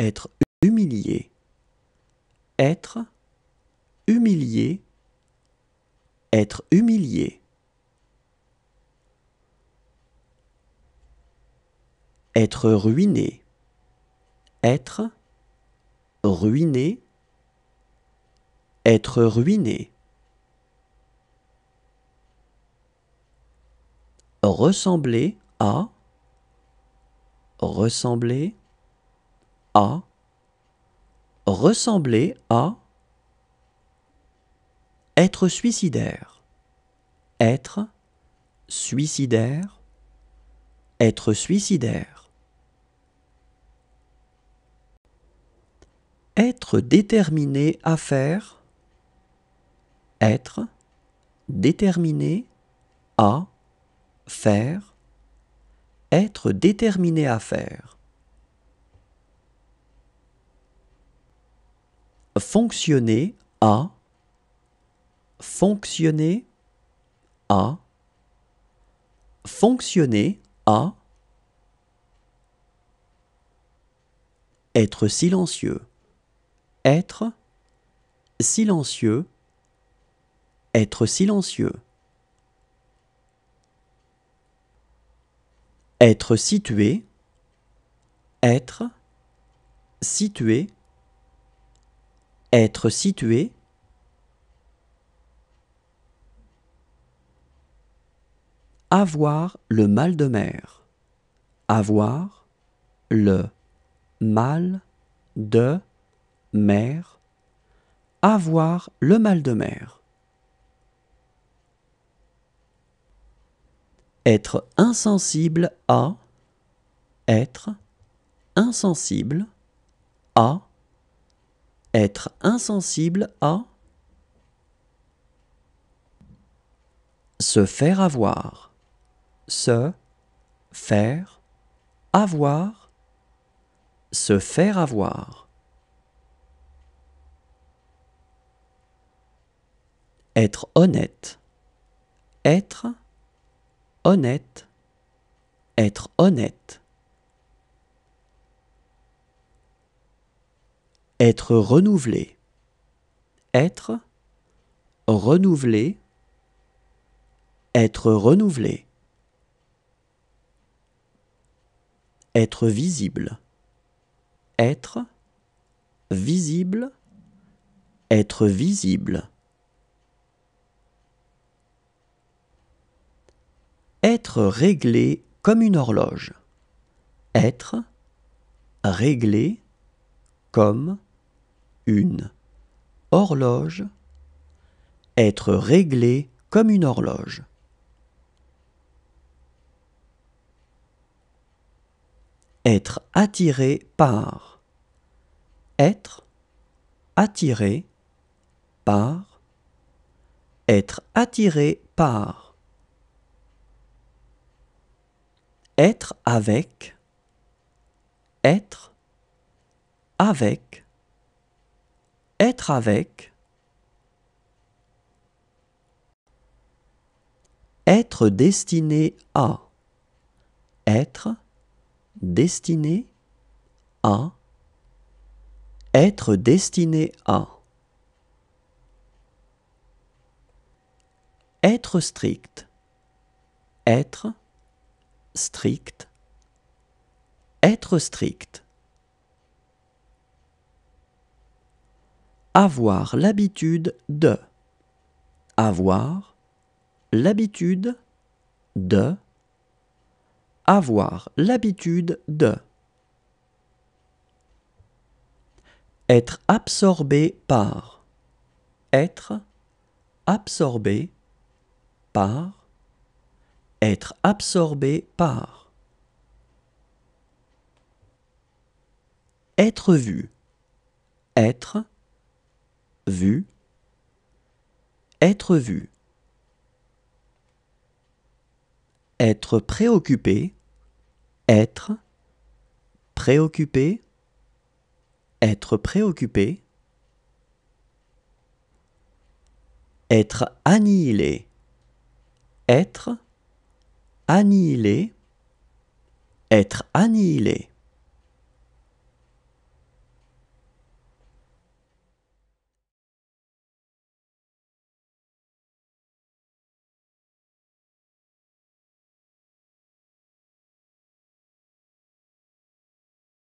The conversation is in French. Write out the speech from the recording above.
être humilié, être humilié, être humilié. Être ruiné, être ruiné, être ruiné. Ressembler à, ressembler à, ressembler à. Être suicidaire, être suicidaire, être suicidaire. Être déterminé à faire, être déterminé à faire, être déterminé à faire. Fonctionner à, fonctionner à, fonctionner à. Être silencieux, être silencieux, être silencieux. Être situé, être situé, être situé. Avoir le mal de mer, avoir le mal de mer, avoir le mal de mer. Être insensible à, être insensible à, être insensible à. Se faire avoir, se faire avoir, se faire avoir. Être honnête, être honnête, être honnête. Être renouvelé, être renouvelé, être renouvelé. Être visible, être visible, être visible. Être réglé comme une horloge, être réglé comme une horloge, être réglé comme une horloge. Être attiré par, être attiré par, être attiré par. Être avec, être avec, être avec. Être destiné à, être destiné à, être destiné à. Être strict, être strict, être strict. Avoir l'habitude de, avoir l'habitude de, avoir l'habitude de. Être absorbé par, être absorbé par, être absorbé par. Être vu, être vu, être vu. Être préoccupé, être préoccupé, être préoccupé. Être annihilé, être annihilé, être annihilé.